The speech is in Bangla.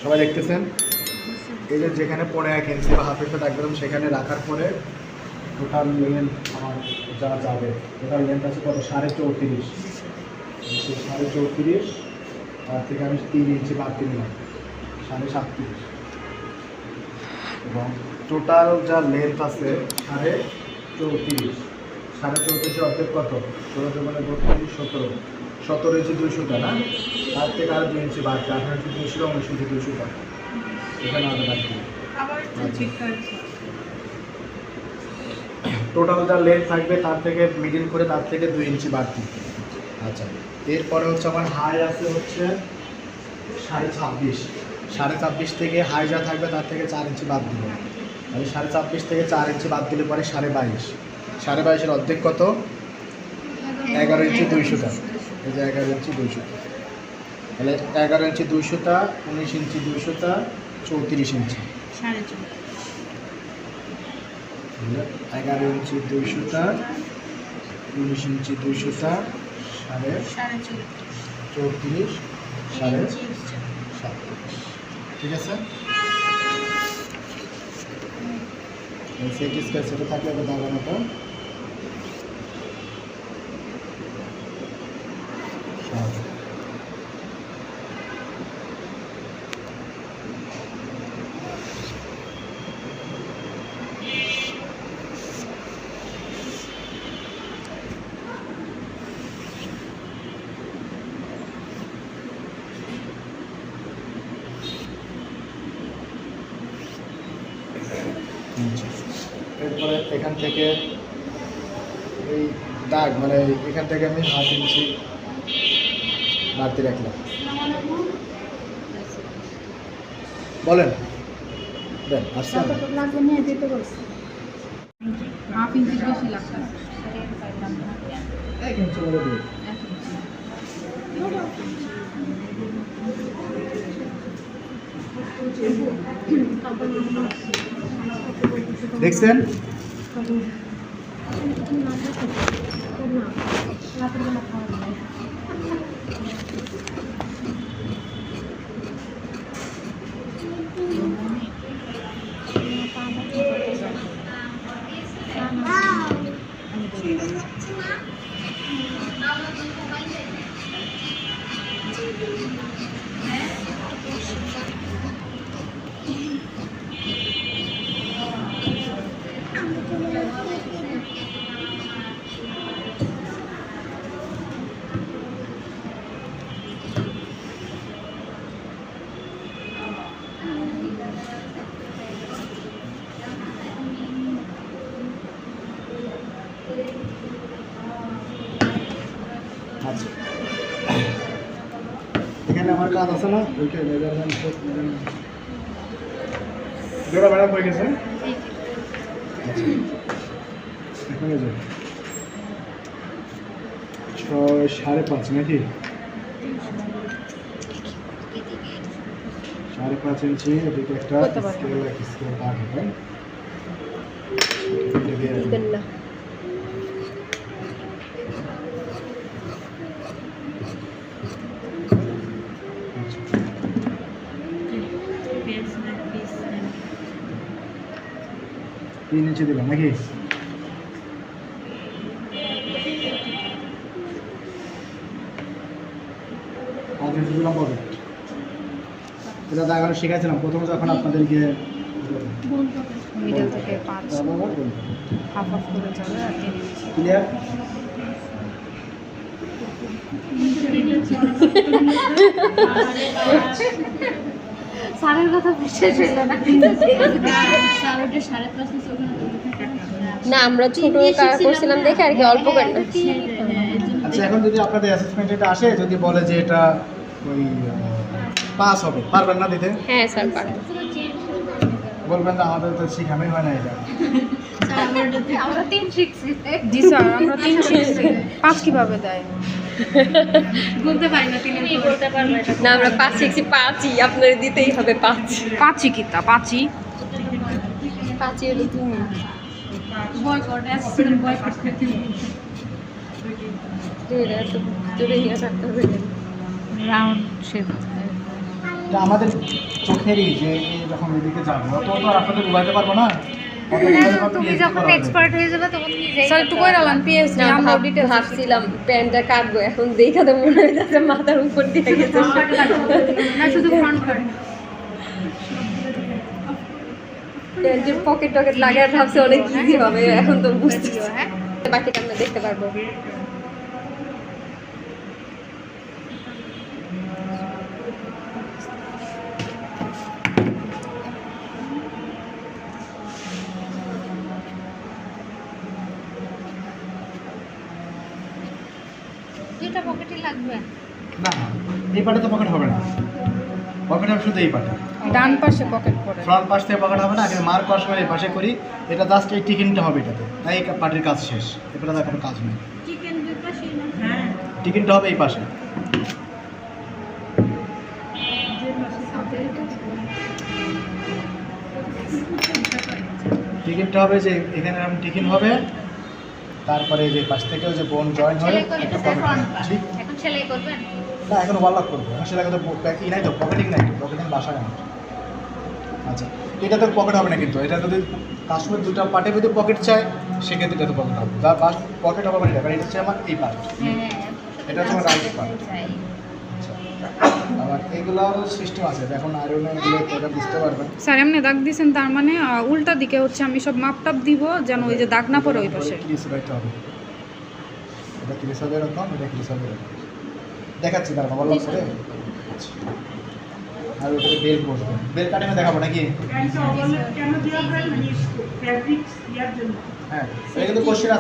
সবাই দেখতেছেন? এই যে যেখানে 1.5 ইঞ্চি বা হাফ ইঞ্চি থাকবে সেখানে রাখার পরে টোটাল লেন্থ আমার যা যাবে, টোটাল লেন্থ আছে কত? 34.5। সেই 34.5 তার থেকে আমি 3 ইঞ্চি বাদ দিয়ে নিলাম, 37.5। এবং টোটাল যা লেন্থ আছে 34.5, 34.5 অর্ধেক কত? 16 মানে 32, 17 ইঞ্চি 200টা না, তার থেকে আরও 2 ইঞ্চি বাদ, 18 ইঞ্চি 200, 19 ইঞ্চি 200টা এখানে আলাদা রাখতে। টোটাল যা লেন্থ থাকবে তার থেকে মিডিল করে তার থেকে 2 ইঞ্চি বাদ দিই। আচ্ছা, এরপরে হচ্ছে আমার হাই আছে হচ্ছে 26.5, 26.5 থেকে হাই যা থাকবে তার থেকে 4 ইঞ্চি বাদ দিব। তাহলে 26.5 থেকে 4 ইঞ্চি বাদ দিলে পরে 22.5, 22.5-এর অর্ধেক কত? 11 ইঞ্চি 200টা। এই যে 11 ইঞ্চি 200টা, তাহলে 11 ইঞ্চি 200টা, 19 ইঞ্চি 200টা, 34 ইঞ্চি। 11 ইঞ্চি 200টা, 19 ইঞ্চি 200টা, 34, 37.5। ঠিক আছে? সেটি স্কয়ার সেটা থাকলে এবার দাগানোটা এরপরে এখান থেকে এই দাগ মানে এখান থেকে আমি 1/2 ইঞ্চি বাড়তি রাখলাম। বলেন দেন, আসছে না? 1/2 ইঞ্চি বেশি লাগছে। 1 ইঞ্চি বলে দিই। দেখছেন? আচ্ছা, এখানে আমার কাজ আছে না? ওইখানে মেজারমেন্ট জোড়া ম্যাডাম হয়ে গেছে। আচ্ছা, এখানে যাই 6, 5.5 নাকি? 5.5 ইঞ্চি। এদিকে একটা স্কেল দাগ হবে। তিন ইঞ্চি দিলাম নাকি? দিলাম পারফেক্ট। এটা দাগানো শিখাইছিলাম প্রথমে যখন আপনাদেরকে মিডল থেকে 5 হাফ হাফ করে যাবে আর 3 ইঞ্চি। ক্লিয়ার? স্যারের কথা বিশ্বাস হইল না। না আমরা ছোট করছিলাম দেখে আর কি, অল্প করে না। আচ্ছা, এখন যদি আপনাদের অ্যাসেসমেন্ট এটা আসে, যদি বলে যে এটা ওই পাস হবে, পারবেন না দিতে? হ্যাঁ স্যার পারবো। বলবেন না আমাদের তো শেখানোই হয় না এটা। আমরা 3 শিখছি। জি স্যার, আমরা 3 শিখছি। 5 কিভাবে দেয়? বলতে পারি না, 3 কি বলতে পারবে না আমরা 5 শিখছি, 5ই আপনাদের দিতেই হবে। 5ই কিতা 5ই 5ই হলো তুমি। বয়কট অ্যাসিস্ট্যান্ট বয়কট করতে এটা তো দূরে নিয়ে থাকতে হবে। রাউন্ড শেপ এটা আমাদের চোখেরই যে যখন এদিকে যাবো অত তো আর আপনাদের বুঝাইতে পারবো না। তুমি যখন এক্সপার্ট হয়ে যাবে তখন নিজেই স্যার একটু কইরা লান পিএসসি না, আমরা ডিটেইলস ভাবছিলাম প্যান্টটা কাটবো, এখন দেখা তো মনে হইতেছে মাথার উপর দিয়ে গেছে। না শুধু ফ্রন্ট পার্ট প্যান্টের পকেট টকেট লাগায় ভাবছি অনেক ইজি হবে, এখন তো বুঝতেছি। হ্যাঁ বাকিটা আমরা দেখতে পারবো। দুইটা পকেটই লাগবে। না এই পাটে তো পকেট হবে না, পকেট হবে শুধু এই পাটে। ডান পাশে পকেট পড়ে। ফ্রন্ট পাশ থেকে পকেট হবে না, আগে মার্ক করার সময় এই পাশে করি, এটা জাস্ট এই টিকিনটা হবে এটাতে, তাই এই পাটির কাজ শেষ, এবারে তার কোনো কাজ নেই। টিকিনটা হবে এই পাশে। টিকিনটা হবে যে এখানে এরকম টিকিন হবে, তারপরে যে পাশ থেকে যে বোন জয়েন হয়ে সেলাই করে একটা দিতে pocket ফ্রন্ট হবে। পার্ট ঠিক এখন সেলাই করবেন। না, এখন ওয়ার্ক করবো, এখন সেটা কিন্তু ই নাই তো, পকেটিং নাই তো, পকেটিং বাসায় আমার। আচ্ছা, এটা তো পকেট হবে না, কিন্তু এটা যদি কাশ্মীর দুটো পার্টে যদি পকেট চায় সেক্ষেত্রে এটা তো পকেট হবে, যা পকেট হবে না, কারণ এটা হচ্ছে আমার এই পার্ট। এটা হচ্ছে আমার রাইট পার্ট। আবার এইগুলোর সিস্টেম আছে, এখন আয়রনে এগুলো এটা বুঝতে পারবেন। স্যার এমনি দাগ দিছেন, তার মানে উল্টা দিকে হচ্ছে আমি সব মাপটাপ দিব যেন ওই যে দাগ না পড়ে ওই পাশে। ক্রিস রাইট হবে, এটা ক্রিস হবে এরকম, এটা ক্রিস হবে এরকম। দেখাচ্ছি তার বাবা লক করে। আর ওটাতে বেল বসবে, বেল কাটিংয়ে দেখাবো নাকি? হ্যাঁ, এটা কিন্তু কোশ্চেন